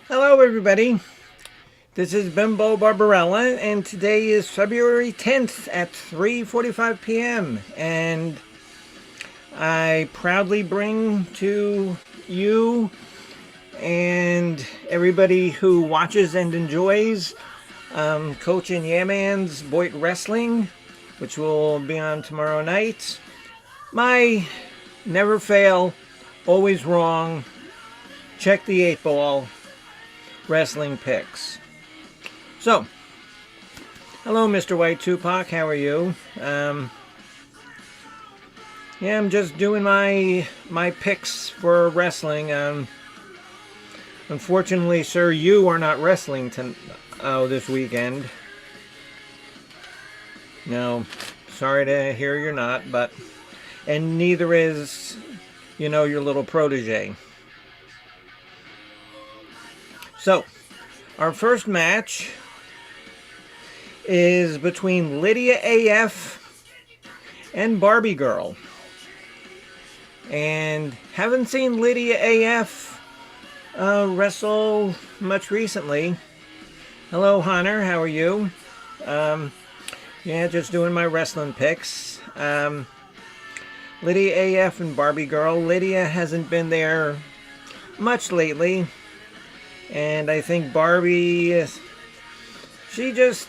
Hello, everybody. This is Bimbo Barbarella, and today is February 10th at 3:45 p.m. And I proudly bring to you and everybody who watches and enjoys Coach and Yaman's BOYT Wrestling, which will be on tomorrow night. My never fail, always wrong, check the 8 ball wrestling picks. So, hello, Mr. White Tupac. How are you? Yeah, I'm just doing my picks for wrestling. Unfortunately, sir, you are not wrestling this weekend. No, sorry to hear you're not, and neither is, your little protege. So, our first match is between Lydia AF and Barbie Girl. And haven't seen Lydia AF wrestle much recently. Hello, Hunter. How are you? Yeah, just doing my wrestling picks. Lydia AF and Barbie Girl. Lydia hasn't been there much lately. And I think Barbie, she just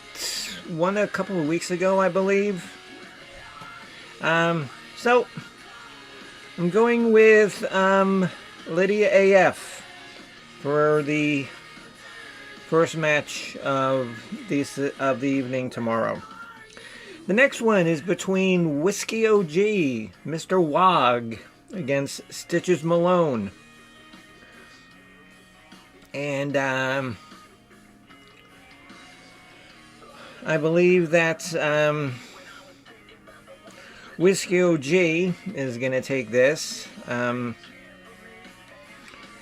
won a couple of weeks ago, I believe. So, I'm going with Lydia AF for the first match of the evening tomorrow. The next one is between Whiskey OG, Mr. Wog, against Stitches Malone. And I believe that Whiskey OG is going to take this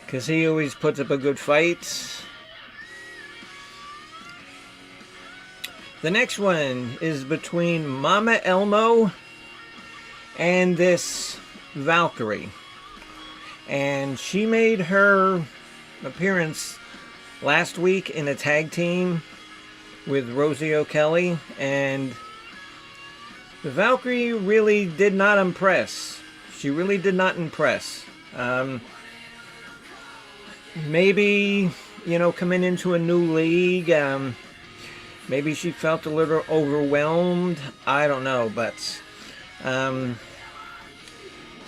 because he always puts up a good fight. The next one is between Mama Elmo and this Valkyrie. And she made her appearance last week in a tag team with Rosie O'Kelly, and the Valkyrie really did not impress. She really did not impress. Maybe, coming into a new league, maybe she felt a little overwhelmed. I don't know, but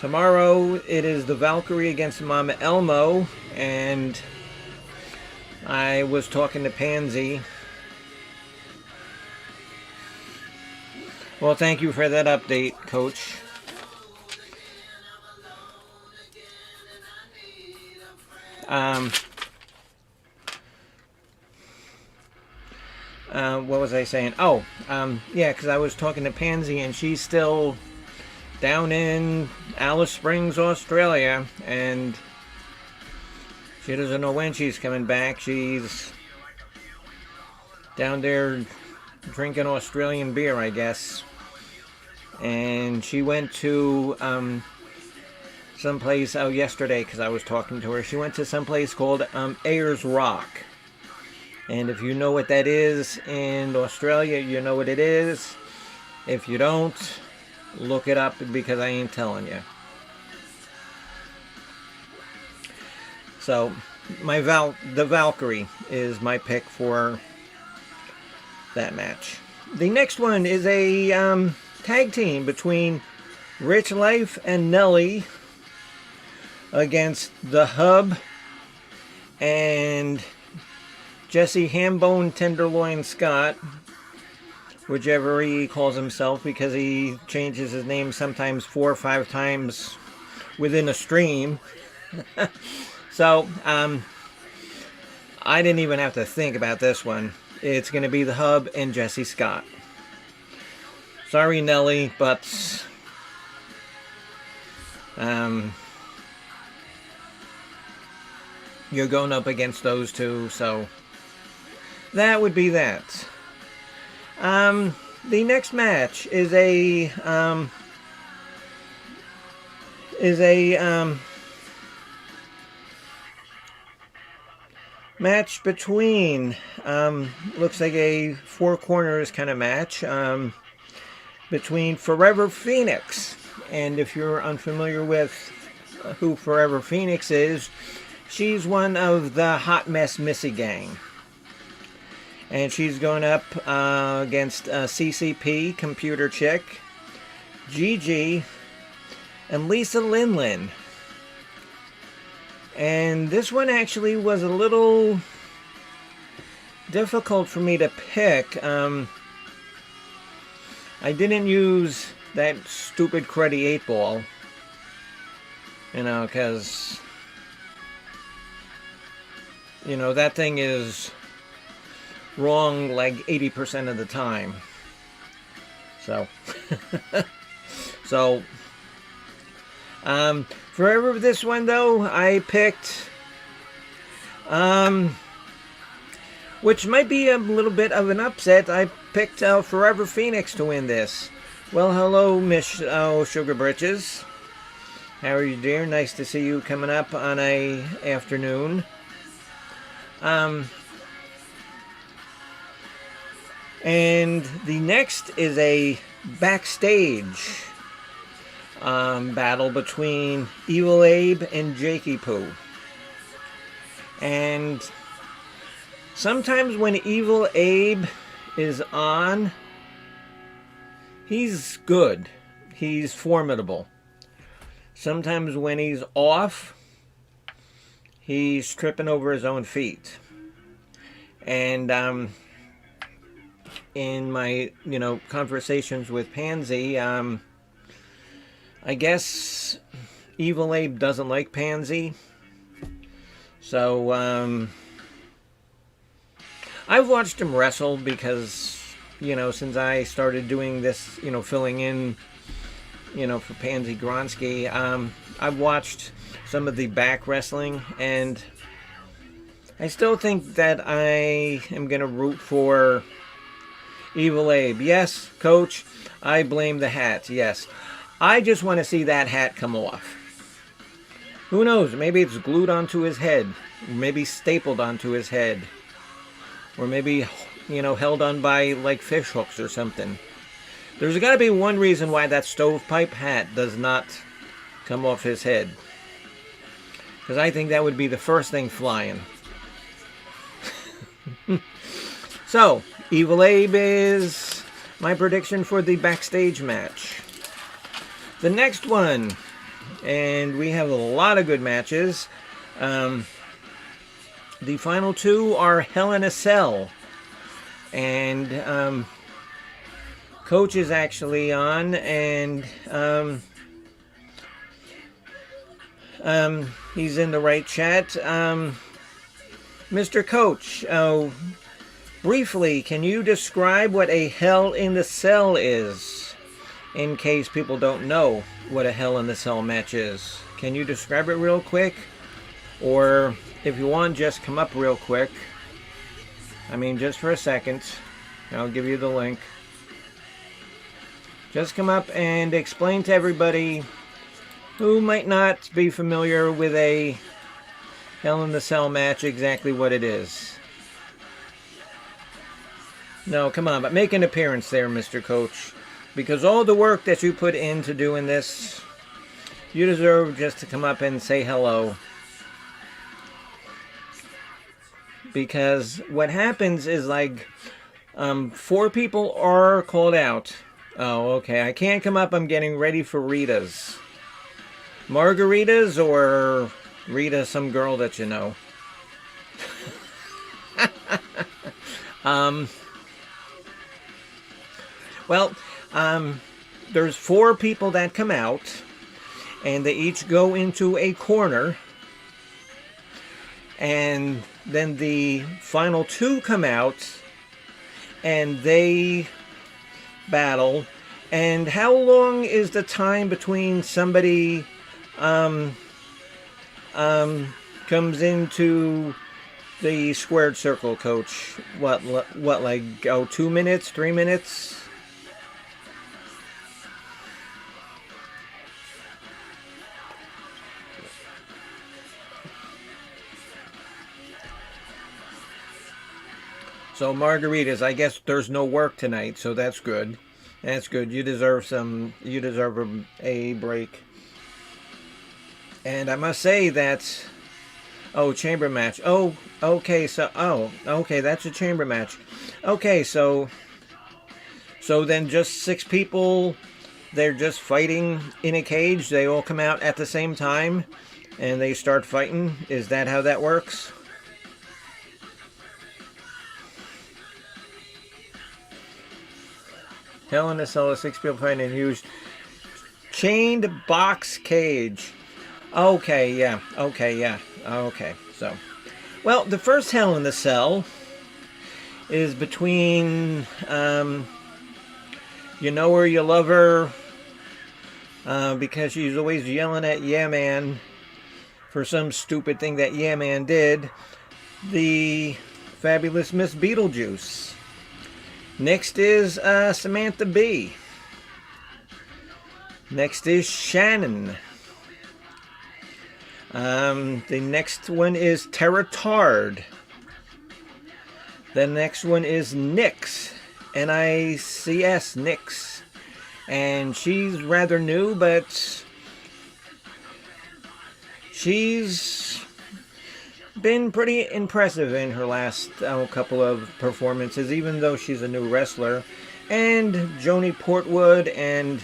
tomorrow it is the Valkyrie against Mama Elmo, and I was talking to Pansy. Well, thank you for that update, Coach. What was I saying? Oh, yeah, because I was talking to Pansy, and she's still down in Alice Springs, Australia, and she doesn't know when she's coming back. She's down there drinking Australian beer, I guess. And she went to someplace out yesterday because I was talking to her. She went to someplace called Ayers Rock. And if you know what that is in Australia, you know what it is. If you don't, look it up because I ain't telling you. So, the Valkyrie is my pick for that match. The next one is a tag team between Rich Life and Nelly against the Hub and Jesse Hambone Tenderloin Scott, whichever he calls himself, because he changes his name sometimes 4 or 5 times within a stream. So, I didn't even have to think about this one. It's going to be the Hub and Jesse Scott. Sorry, Nelly, but you're going up against those two, so that would be that. The next match is a match between, looks like a four corners kind of match, between Forever Phoenix. And if you're unfamiliar with who Forever Phoenix is, she's one of the Hot Mess Missy gang. And she's going up against CCP, Computer Chick, Gigi, and Lisa Lin. And this one actually was a little difficult for me to pick. I didn't use that stupid cruddy 8-ball. You know, because, you know, that thing is wrong like 80% of the time. So, for this one though, I picked, which might be a little bit of an upset. I picked Forever Phoenix to win this. Well, hello, Miss Sugar Britches. How are you, dear? Nice to see you coming up on a afternoon. And the next is a backstage battle between Evil Abe and Jakey Poo. And sometimes when Evil Abe is on, he's good. He's formidable. Sometimes when he's off, he's tripping over his own feet. And in my, conversations with Pansy, I guess Evil Abe doesn't like Pansy. So, I've watched him wrestle because, since I started doing this, filling in, for Pansy Gronsky, I've watched some of the back wrestling, and I still think that I am going to root for Evil Abe. Yes, Coach, I blame the hat. Yes. I just want to see that hat come off. Who knows? Maybe it's glued onto his head. Maybe stapled onto his head. Or maybe, held on by, like, fish hooks or something. There's got to be one reason why that stovepipe hat does not come off his head. Because I think that would be the first thing flying. So, Evil Abe is my prediction for the backstage match. The next one, and we have a lot of good matches. The final two are Hell in a Cell. And Coach is actually on, and he's in the right chat. Mr. Coach, briefly, can you describe what a Hell in the Cell is? In case people don't know what a Hell in the Cell match is. Can you describe it real quick? Or if you want, just come up real quick. I mean, just for a second. I'll give you the link. Just come up and explain to everybody who might not be familiar with a Hell in the Cell match exactly what it is. No, come on, but make an appearance there, Mr. Coach. Because all the work that you put into doing this, you deserve just to come up and say hello. Because what happens is, like, 4 people are called out. Oh, okay, I can't come up, I'm getting ready for Ritas. Margaritas or Rita, some girl that you know? Well, there's 4 people that come out, and they each go into a corner, and then the final 2 come out, and they battle. And how long is the time between somebody comes into the squared circle, Coach? What, like, 2 minutes, 3 minutes? So margaritas, I guess there's no work tonight, so that's good. That's good. You deserve some. You deserve a break. And I must say that. Oh, chamber match. Oh, okay. So, okay. That's a chamber match. Okay, so then just 6 people. They're just fighting in a cage. They all come out at the same time, and they start fighting. Is that how that works? Hell in a Cell is 6 people fighting in a huge chained box cage. Okay, yeah. Okay, yeah. Okay, so. Well, the first Hell in the Cell is between, you know her, you love her, because she's always yelling at Yeah Man for some stupid thing that Yeah Man did. The fabulous Miss Beetlejuice. Next is Samantha Bee. Next is Shannon. The next one is Tara Tard. The next one is Nyx. N-I-C-S, Nyx. And she's rather new, but she's been pretty impressive in her last couple of performances, even though she's a new wrestler. And Joni Portwood, and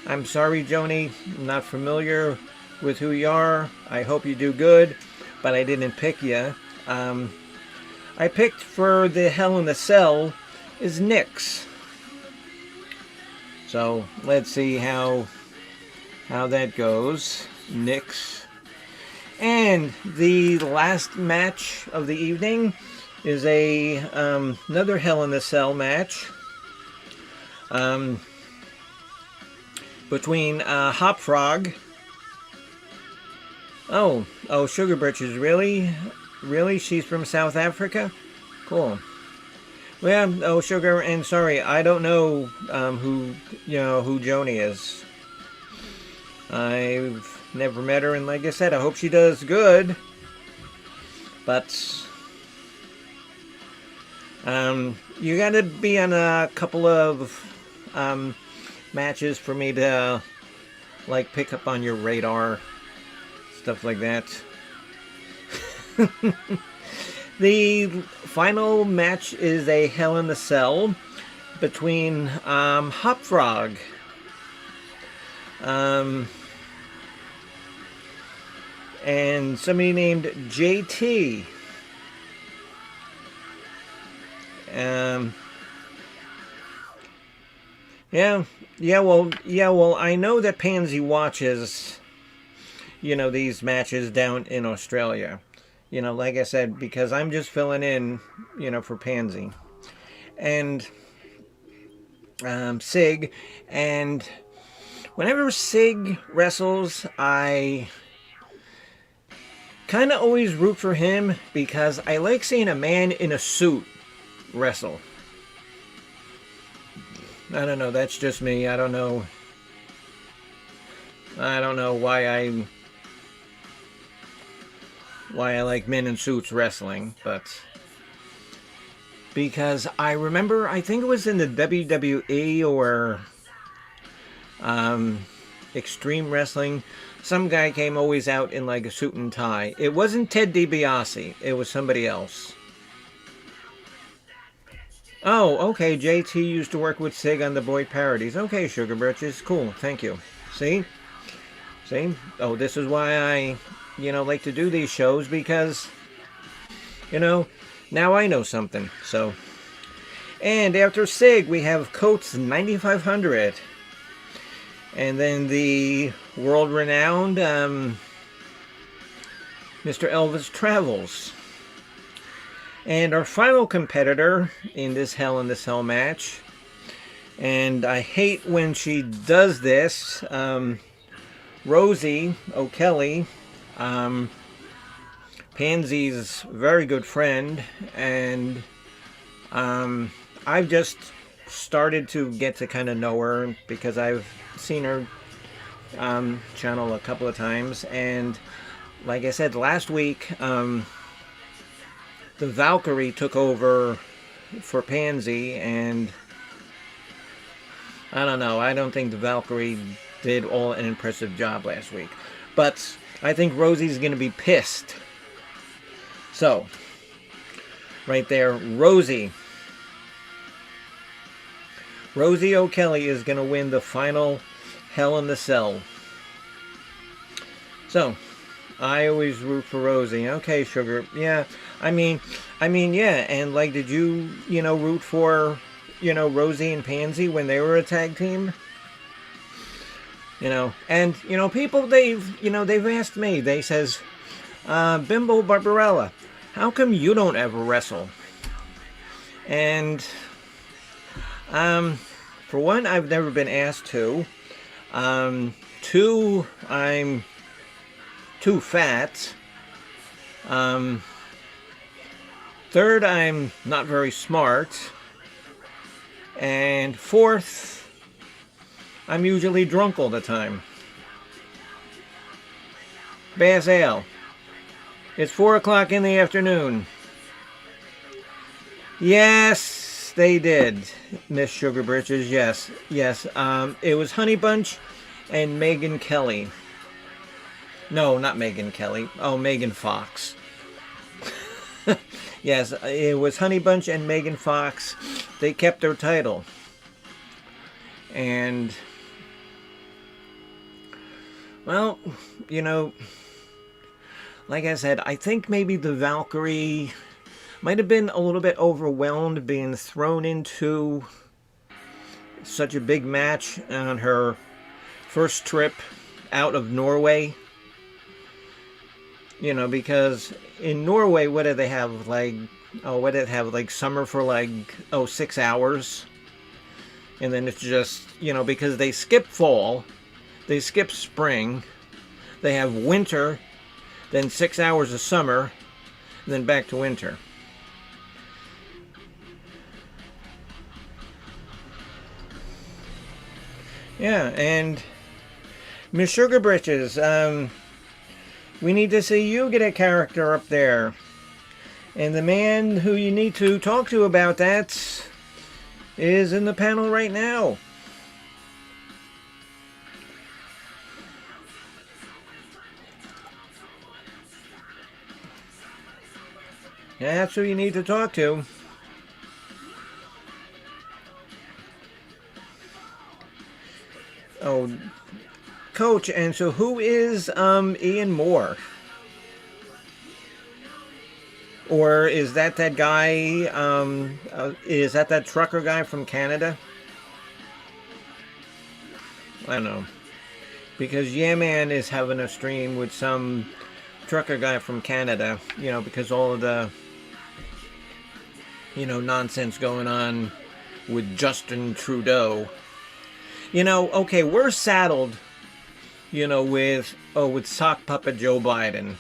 I'm sorry, Joni, I'm not familiar with who you are. I hope you do good, but I didn't pick you. I picked for the Hell in the Cell is Nyx. So let's see how that goes. Nyx. And the last match of the evening is another Hell in the Cell match between Hop Frog. Oh, Sugar Britches, really? Really? She's from South Africa? Cool. Well, Sugar, and sorry, I don't know who Joni is. I've never met her, and like I said, I hope she does good. But you gotta be on a couple of matches for me to like pick up on your radar, stuff like that. The final match is a Hell in the Cell between Hop Frog, and somebody named JT. Well, I know that Pansy watches, these matches down in Australia. Like I said, because I'm just filling in, for Pansy. And Sig, and whenever Sig wrestles, I kind of always root for him because I like seeing a man in a suit wrestle. I don't know, that's just me. I don't know why I like men in suits wrestling, but because I remember, I think it was in the WWE or Extreme Wrestling, some guy came always out in like a suit and tie. It wasn't Ted DiBiase, it was somebody else. Oh, okay, JT used to work with Sig on the BOYT parodies. Okay, Sugar Birches, cool, thank you. See? Oh, this is why I like to do these shows, because now I know something. So, and after Sig we have Coates 9500, and then the world-renowned Mr. Elvis Travels, and our final competitor in this Hell in the Cell match, and I hate when she does this, Rosie O'Kelly, Pansy's very good friend, and I've just started to get to kind of know her because I've seen her channel a couple of times, and like I said last week, the Valkyrie took over for Pansy, and I don't know. I don't think the Valkyrie did all an impressive job last week. But I think Rosie's going to be pissed. So, right there, Rosie O'Kelly is going to win the final Hell in the Cell. So, I always root for Rosie. Okay, Sugar. Yeah, I mean, yeah. And like, did you root for, Rosie and Pansy when they were a tag team? And people they've asked me. They says, Bimbo Barbarella, how come you don't ever wrestle? And for one, I've never been asked to. Two, I'm too fat. Third, I'm not very smart. And fourth, I'm usually drunk all the time. Bass Ale. It's 4 o'clock in the afternoon. Yes, they did, Miss Sugar Britches. Yes. It was Honey Bunch and Megan Kelly. No, not Megan Kelly. Oh, Megan Fox. Yes, it was Honey Bunch and Megan Fox. They kept their title. And, well, like I said, I think maybe the Valkyrie might have been a little bit overwhelmed being thrown into such a big match on her first trip out of Norway. Because in Norway, what do they have? Like summer for 6 hours? And then it's just, because they skip fall, they skip spring, they have winter, then 6 hours of summer, and then back to winter. Yeah, and Miss Sugar Britches, we need to see you get a character up there. And the man who you need to talk to about that is in the panel right now. Yeah, that's who you need to talk to. Oh, Coach, and so who is Ian Moore? Or is that guy, is that trucker guy from Canada? I don't know. Because Yeah Man is having a stream with some trucker guy from Canada, because all of the, nonsense going on with Justin Trudeau. Okay, we're saddled, with sock puppet Joe Biden.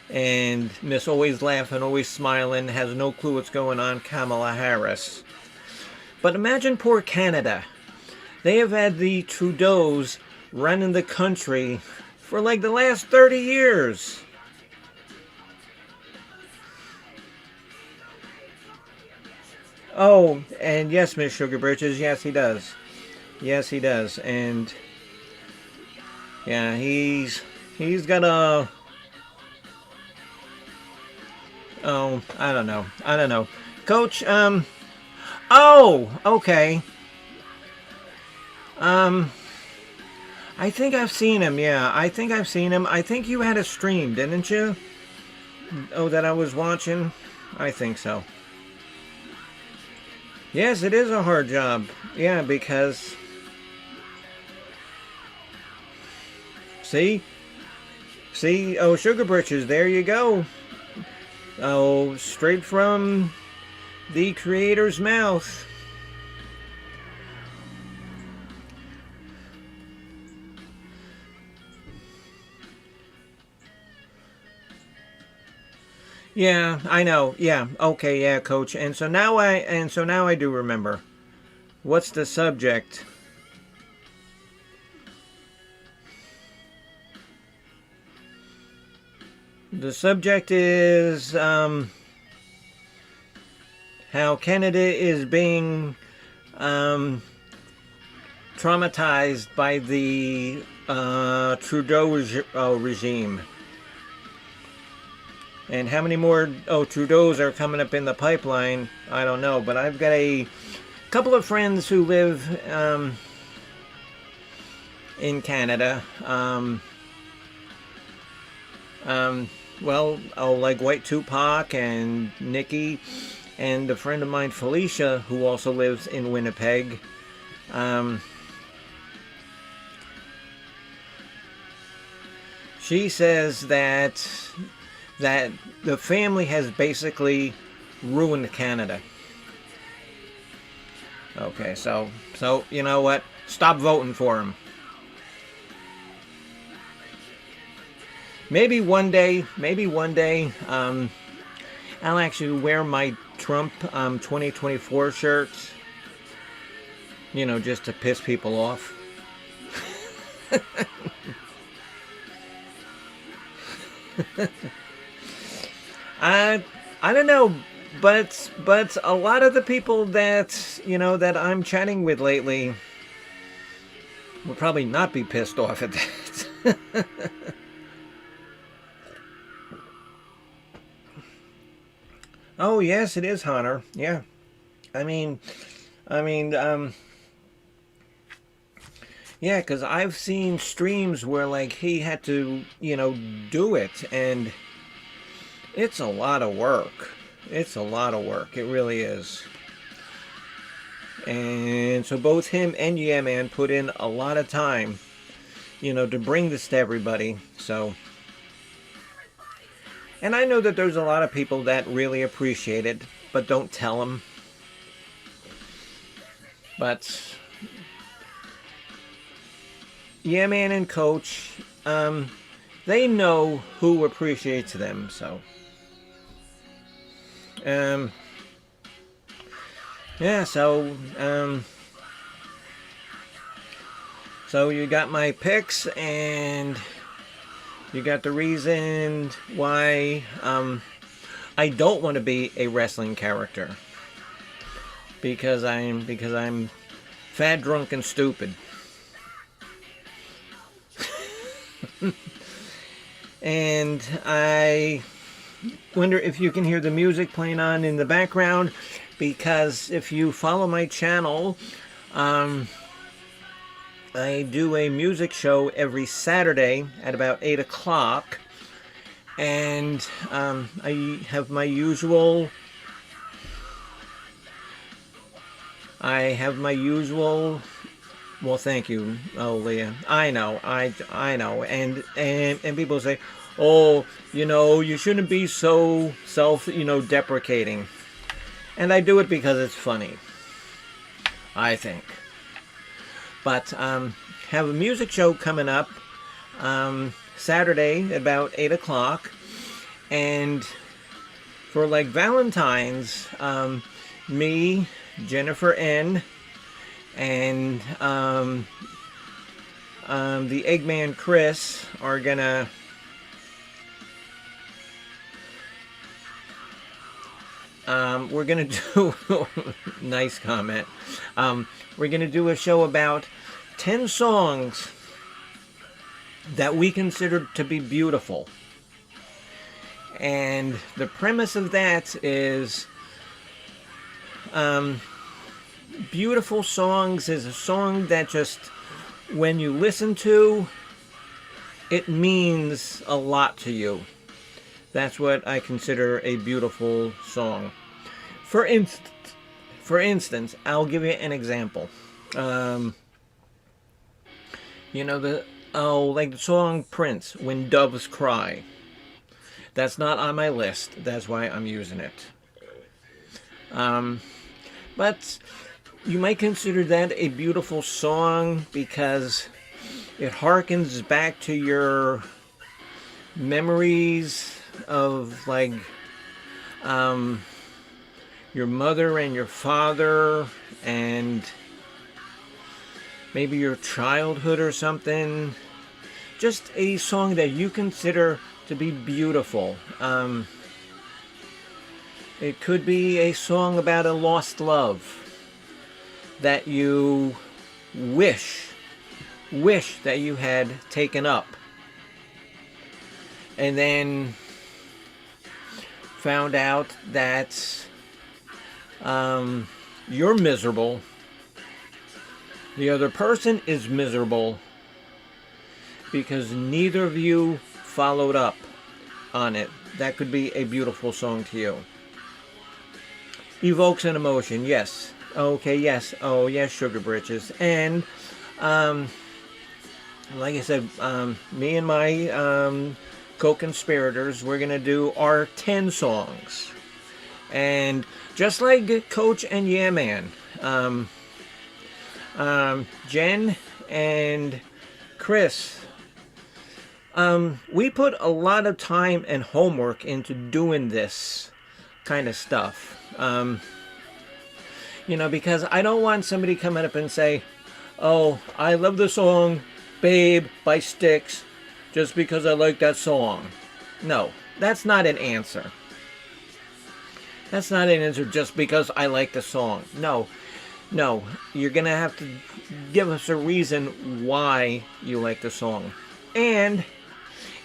And Miss Always Laughing, Always Smiling, has no clue what's going on, Kamala Harris. But imagine poor Canada. They have had the Trudeaus running the country for the last 30 years. Oh, and yes, Miss Sugar Britches, yes he does. Yes he does. And yeah, he's got a... Oh, I don't know. Coach, oh, okay. I think I've seen him, yeah. I think I've seen him. I think you had a stream, didn't you? Oh, that I was watching? I think so. Yes, it is a hard job. Yeah, because... See? Oh, Sugar Britches, there you go. Oh, straight from the creator's mouth. Yeah, I know. Yeah, okay, yeah, Coach. And so now I do remember. What's the subject? The subject is how Canada is being traumatized by the Trudeau regime. And how many more Trudeaus are coming up in the pipeline, I don't know. But I've got a couple of friends who live in Canada. Like White Tupac and Nikki, and a friend of mine, Felicia, who also lives in Winnipeg. She says that the family has basically ruined Canada. Okay, so you know what? Stop voting for him. Maybe one day, I'll actually wear my Trump 2024 shirts. You know, just to piss people off. I don't know, but a lot of the people that that I'm chatting with lately will probably not be pissed off at that. Oh yes, it is, Hunter. Yeah, I mean, yeah, because I've seen streams where like he had to do it, and it's a lot of work. It's a lot of work. It really is. And so both him and Yeah Man put in a lot of time, to bring this to everybody. So, and I know that there's a lot of people that really appreciate it, but don't tell them. But Yeah Man and Coach, they know who appreciates them. So, yeah. So you got my picks, and you got the reason why I don't want to be a wrestling character, because I'm fat, drunk, and stupid. And I wonder if you can hear the music playing on in the background, because if you follow my channel, I do a music show every Saturday at about 8 o'clock, and I have my usual well, thank you. Oh, Leah. I know. I know. And people say, "Oh, you shouldn't be so deprecating." And I do it because it's funny, I think. But have a music show coming up Saturday at about 8 o'clock. And for like Valentine's, me, Jennifer N., and the Eggman Chris are gonna we're gonna do nice comment. We're gonna do a show about 10 songs that we consider to be beautiful. And the premise of that is beautiful songs is a song that just, when you listen to, it means a lot to you. That's what I consider a beautiful song. For instance, I'll give you an example. Like the song Prince, When Doves Cry. That's not on my list. That's why I'm using it. But you might consider that a beautiful song because it harkens back to your memories of like your mother and your father, and maybe your childhood or something. Just a song that you consider to be beautiful. It could be a song about a lost love that you wish that you had taken up, and then found out that you're miserable, the other person is miserable, because neither of you followed up on it. That could be a beautiful song to you. Evokes an emotion, yes. Okay, yes. Oh, yes, Sugar Britches. And, like I said, me and my co-conspirators, we're going to do our 10 songs. And just like Coach and Yeah Man, Jen and Chris, we put a lot of time and homework into doing this kind of stuff. Because I don't want somebody coming up and say, oh, I love the song Babe by Styx just because I like that song. No, that's not an answer. That's not an answer just because I like the song. No, you're going to have to give us a reason why you like the song. And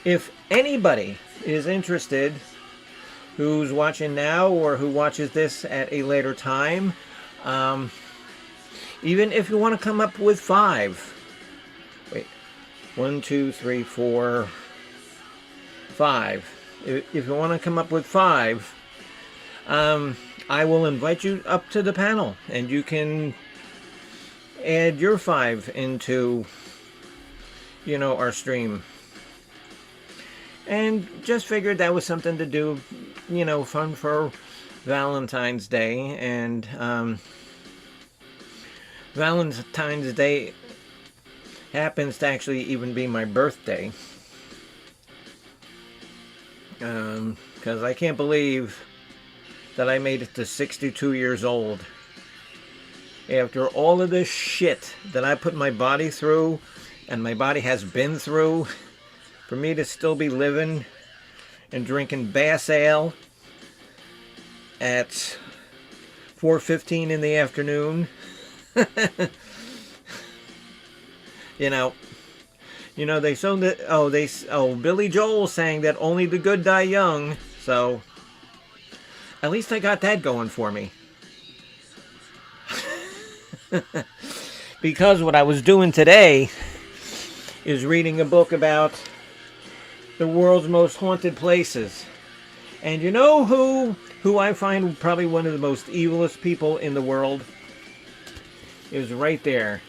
if anybody is interested, who's watching now or who watches this at a later time, even if you want to come up with 5. Wait. 1, 2, 3, 4, 5. If you want to come up with 5, I will invite you up to the panel, and you can add your 5 into, our stream. And just figured that was something to do, fun for Valentine's Day. And Valentine's Day happens to actually even be my birthday. Because I can't believe that I made it to 62 years old. After all of this shit that I put my body through, and my body has been through, for me to still be living and drinking Bass Ale at 4:15 in the afternoon. They so that Billy Joel sang that only the good die young, so at least I got that going for me. Because what I was doing today is reading a book about the world's most haunted places. And you know who I find probably one of the most evilest people in the world? Is right there.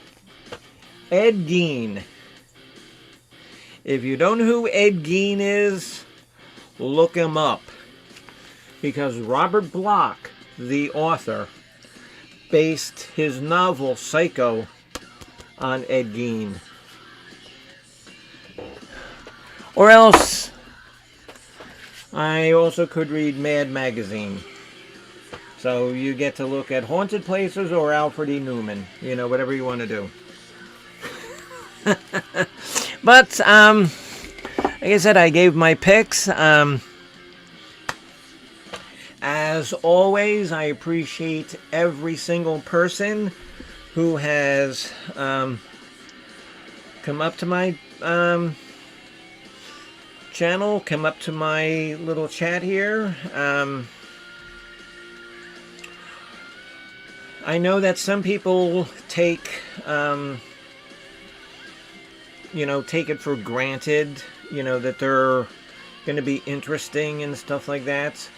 Ed Gein. If you don't know who Ed Gein is, look him up. Because Robert Bloch, the author, based his novel Psycho on Ed Gein. Or else, I also could read Mad Magazine. So you get to look at haunted places or Alfred E. Newman. Whatever you want to do. But, like I said, I gave my picks. As always, I appreciate every single person who has come up to my channel, come up to my little chat here. I know that some people take it for granted, that they're going to be interesting and stuff like that.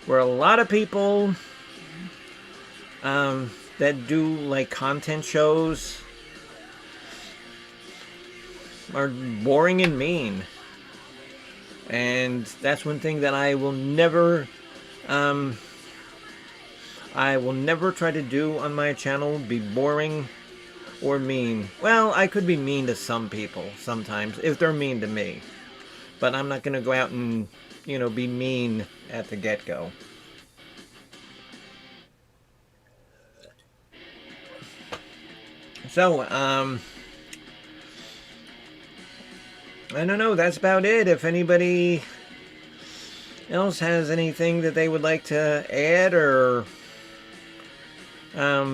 Where a lot of people that do like content shows are boring and mean. And that's one thing that I will never try to do on my channel, be boring or mean. Well, I could be mean to some people sometimes, if they're mean to me. But I'm not going to go out and, be mean at the get-go. So, I don't know, that's about it. If anybody else has anything that they would like to add or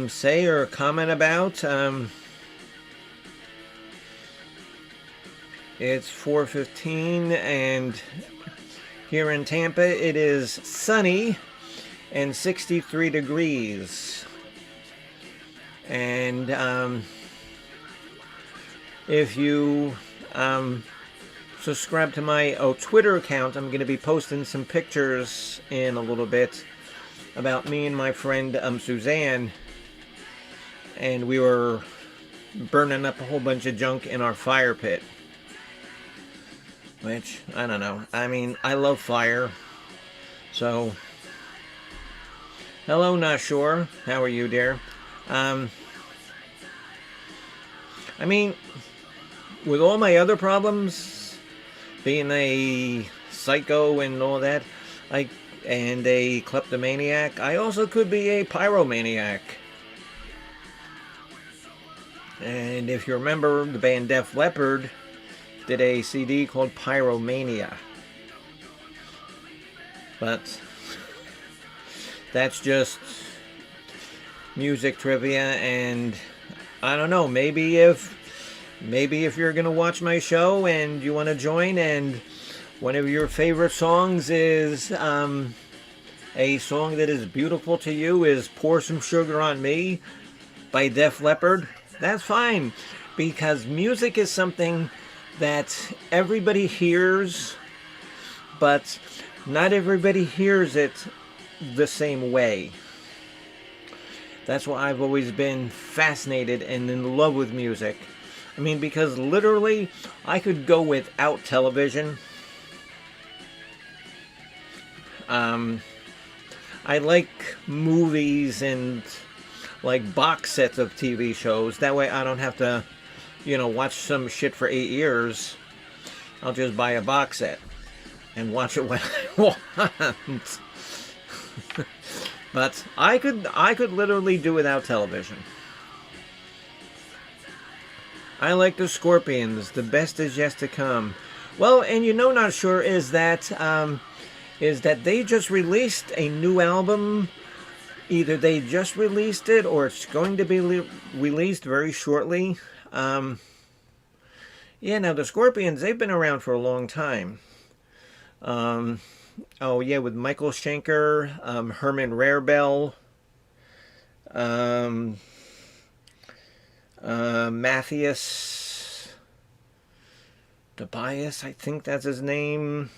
say or comment about, it's 4:15, and here in Tampa it is sunny and 63 degrees. And if you subscribe to my Twitter account, I'm going to be posting some pictures in a little bit about me and my friend Suzanne, and we were burning up a whole bunch of junk in our fire pit. Which, I don't know. I mean, I love fire. So, hello, not sure. How are you, dear? I mean, with all my other problems, being a psycho and all that, and a kleptomaniac, I also could be a pyromaniac. And if you remember, the band Def Leppard did a CD called Pyromania. But that's just music trivia, and I don't know, maybe if you're gonna watch my show and you want to join, and one of your favorite songs is a song that is beautiful to you is Pour Some Sugar on Me by Def Leppard, that's fine, because music is something that everybody hears, but not everybody hears it the same way. That's why I've always been fascinated and in love with music. I mean, because literally, I could go without television. I like movies and like box sets of TV shows. That way I don't have to, watch some shit for 8 years. I'll just buy a box set and watch it when I want. But I could literally do without television. I like the Scorpions. The best is yet to come. Well, and not sure is that they just released a new album. Either they just released it or it's going to be released very shortly. Yeah, now the Scorpions, they've been around for a long time. Oh yeah, with Michael Schenker, Herman Rarebell, Matthias Tobias, I think that's his name.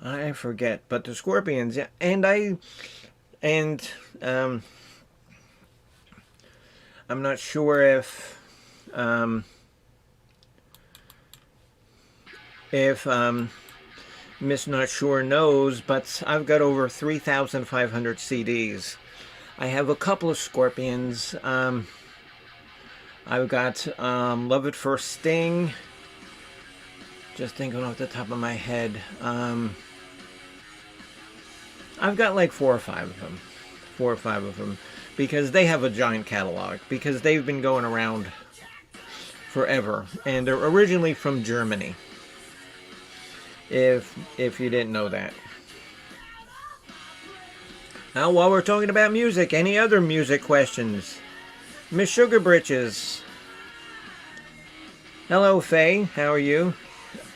I forget, but the Scorpions, yeah, and I'm not sure if Miss Not Sure knows, but I've got over 3,500 CDs. I have a couple of Scorpions. I've got Love at First Sting. Just thinking off the top of my head. I've got like 4 or 5 of them. 4 or 5 of them. Because they have a giant catalog. Because they've been going around forever. And they're originally from Germany. If you didn't know that. Now, while we're talking about music, any other music questions? Miss Sugar Britches. Hello, Faye. How are you?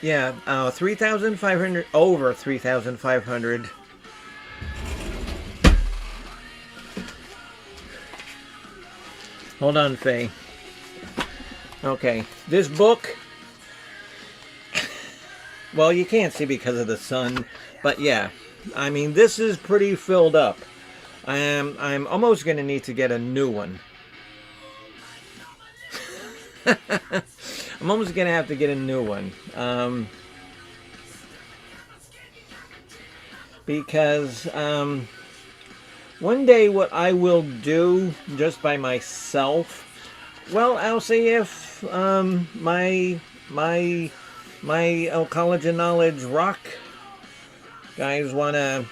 Yeah, 3,500, over 3,500. Hold on, Faye. Okay, this book, well, you can't see because of the sun, but yeah, I mean, this is pretty filled up. I'm almost going to need to get a new one. I'm almost going to have to get a new one. Because one day what I will do just by myself, well, I'll see if my College of Knowledge rock guys want to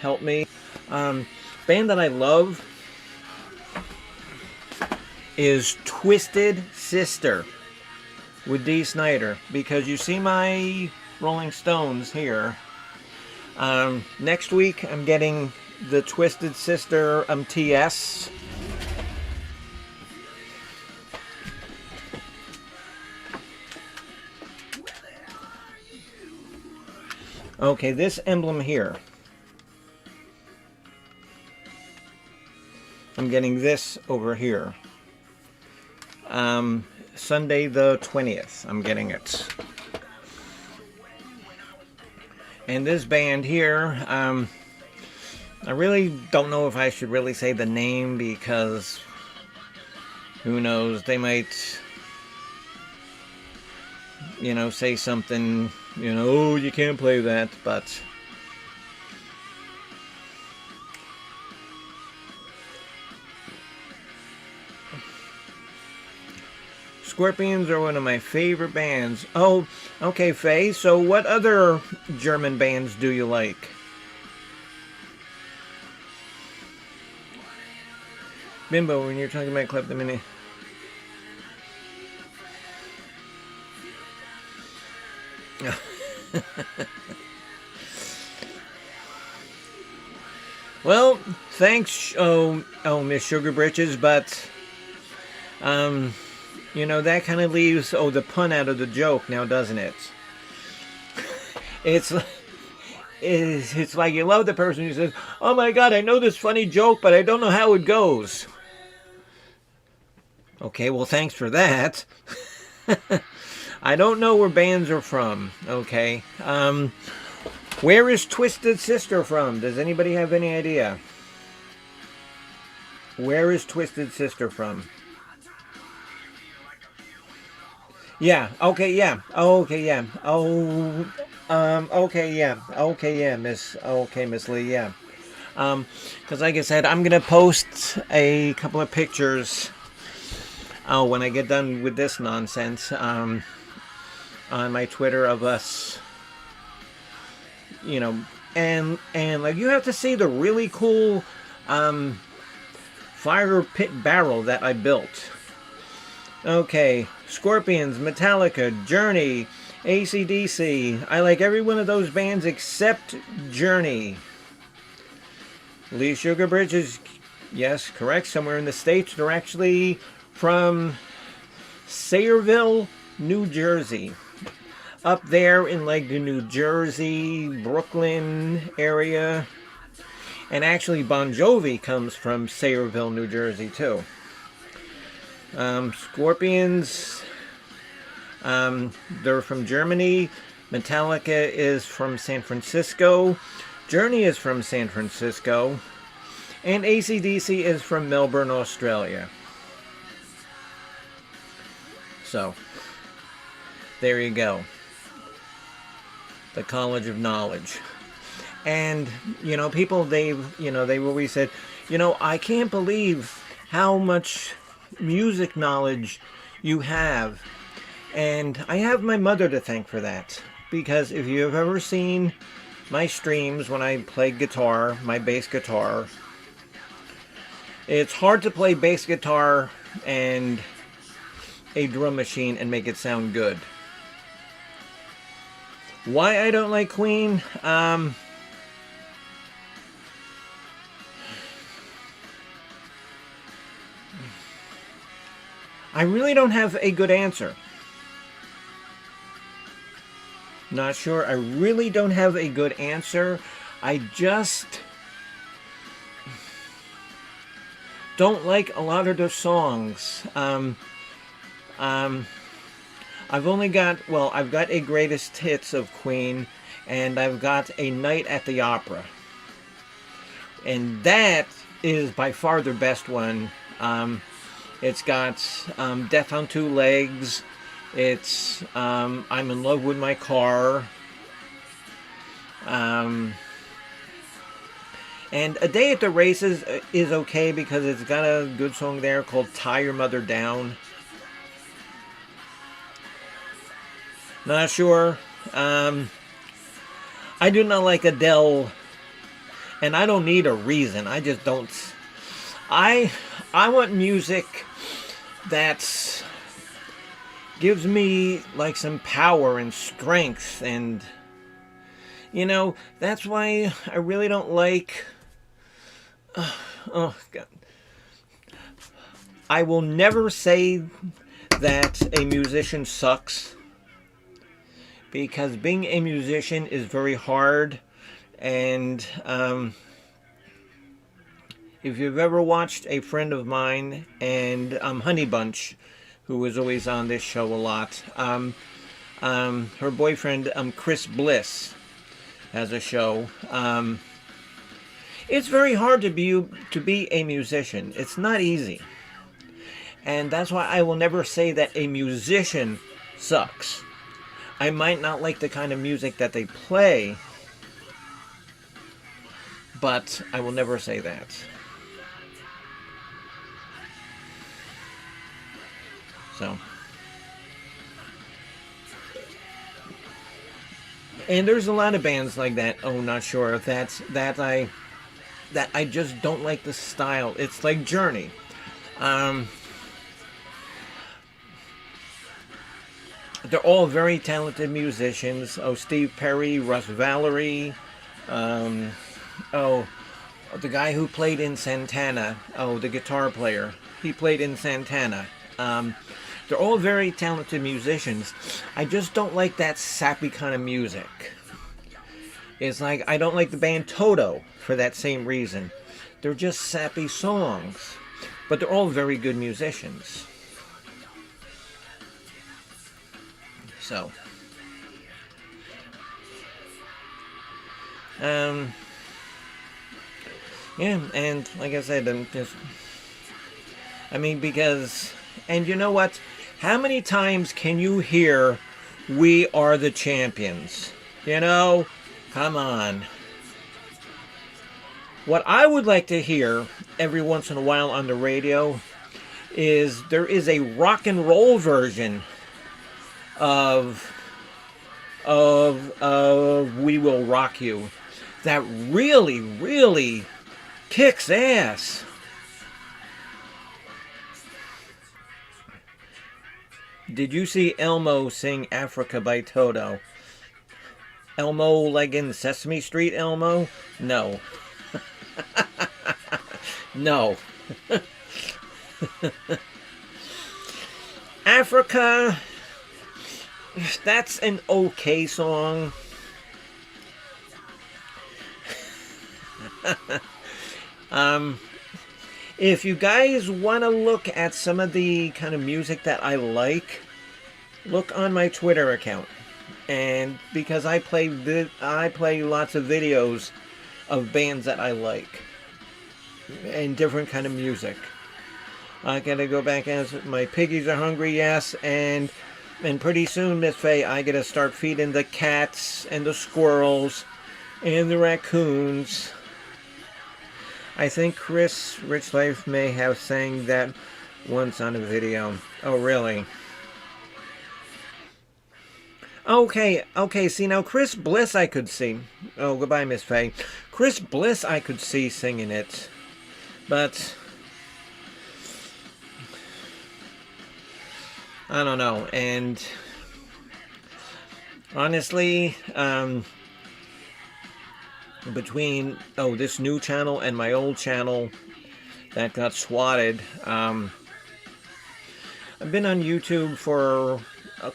help me. Band that I love is Twisted Sister with Dee Snider, because you see my Rolling Stones here. Next week, I'm getting the Twisted Sister TS. Okay, this emblem here. I'm getting this over here. Sunday the 20th, I'm getting it. And this band here, I really don't know if I should really say the name, because who knows, they might, you know, say something, you know, oh, you can't play that, but Scorpions are one of my favorite bands. Oh, okay, Faye, so what other German bands do you like? Bimbo, when you're talking about Clip the Mini. Well, thanks, Miss Sugar Britches, but, you know, that kind of leaves, the pun out of the joke now, doesn't it? It's like you love the person who says, oh my God, I know this funny joke, but I don't know how it goes. Okay, well, thanks for that. I don't know where bands are from, okay? Where is Twisted Sister from? Does anybody have any idea? Where is Twisted Sister from? Yeah, okay, yeah. Okay, yeah. Miss Lee, yeah. Because like I said, I'm going to post a couple of pictures when I get done with this nonsense on my Twitter of us, you know, and like, you have to see the really cool fire pit barrel that I built. Okay, Scorpions, Metallica, Journey, AC/DC. I like every one of those bands except Journey. Lee Sugarbridge is, yes, correct, somewhere in the States. They're actually from Sayreville, New Jersey. Up there in like the New Jersey, Brooklyn area. And actually Bon Jovi comes from Sayreville, New Jersey too. Scorpions, they're from Germany. Metallica is from San Francisco. Journey is from San Francisco. And AC/DC is from Melbourne, Australia. So, there you go. The College of Knowledge. And, you know, people, they've always said, you know, I can't believe how much music knowledge you have. And I have my mother to thank for that. Because if you have ever seen my streams when I play guitar, my bass guitar, it's hard to play bass guitar and a drum machine and make it sound good. Why I don't like Queen? I really don't have a good answer. Not sure. I really don't have a good answer. I just don't like a lot of their songs. I've only got, well, I've got a greatest hits of Queen, and I've got a Night at the Opera. And that is by far their best one. It's got Death on Two Legs. It's I'm in Love with My Car. And A Day at the Races is okay because it's got a good song there called Tie Your Mother Down. Not sure. I do not like Adele, and I don't need a reason. I just don't. I want music that's gives me like some power and strength, and that's why I really don't like. Oh God. I will never say that a musician sucks, because being a musician is very hard. And if you've ever watched a friend of mine, and Honey Bunch, who was always on this show a lot, her boyfriend Chris Bliss has a show. It's very hard to be a musician. It's not easy. And that's why I will never say that a musician sucks. I might not like the kind of music that they play, but I will never say that. So. And there's a lot of bands like that. Oh, not sure if that I just don't like the style. It's like Journey. They're all very talented musicians. Oh, Steve Perry, Russ Valerie. The guy who played in Santana. Oh, the guitar player. He played in Santana. They're all very talented musicians. I just don't like that sappy kind of music. It's like, I don't like the band Toto for that same reason. They're just sappy songs. But they're all very good musicians. So. Yeah, and like I said, because, and you know what? How many times can you hear, "We are the champions"? Come on. What I would like to hear every once in a while on the radio is, there is a rock and roll version of "We Will Rock You" that really, really kicks ass. Did you see Elmo sing "Africa" by Toto? Elmo like in Sesame Street Elmo? No. No. Africa, that's an okay song. If you guys want to look at some of the kind of music that I like, look on my Twitter account. And because I play lots of videos of bands that I like and different kind of music. I gotta go back, as my piggies are hungry, yes, and pretty soon, Miss Faye, I gotta start feeding the cats and the squirrels and the raccoons. I think Chris Rich Life may have sang that once on a video. Oh, really? Okay, see, now Chris Bliss I could see. Oh, goodbye, Miss Faye. Chris Bliss I could see singing it. But I don't know. And honestly, between this new channel and my old channel that got swatted, I've been on YouTube for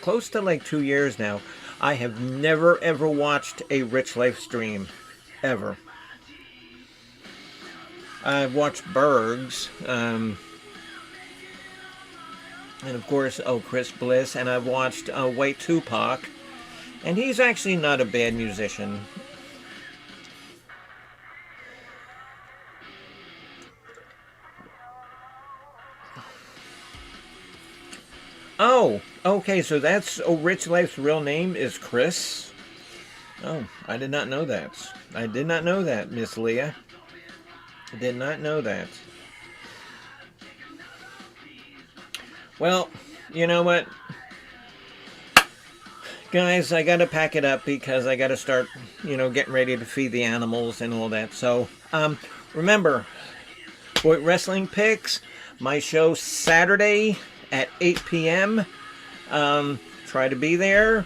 close to like 2 years now. I have never ever watched a Rich Life stream, ever. I've watched Berg's, and of course, Chris Bliss, and I've watched White Tupac, and he's actually not a bad musician. Oh, okay, so that's Rich Life's real name is Chris? Oh, I did not know that. I did not know that, Miss Leah. I did not know that. Well, you know what? Guys, I gotta pack it up because I gotta start, getting ready to feed the animals and all that. So, remember, BOYT Wrestling Picks, my show Saturday at 8 p.m. Try to be there,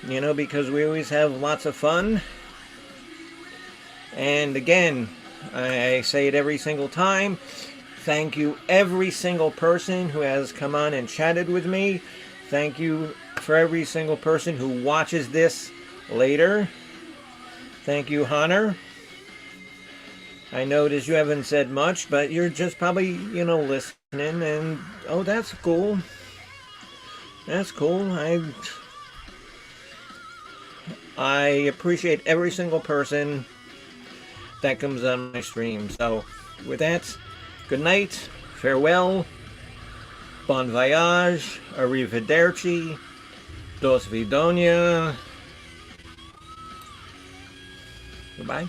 because we always have lots of fun. And again, I say it every single time. Thank you, every single person who has come on and chatted with me. Thank you for every single person who watches this later. Thank you, Hunter. I notice you haven't said much, but you're just probably, listening. And, oh, that's cool. That's cool. I appreciate every single person that comes on my stream. So, with that, good night, farewell, bon voyage, arrivederci, dos vidonia. Goodbye.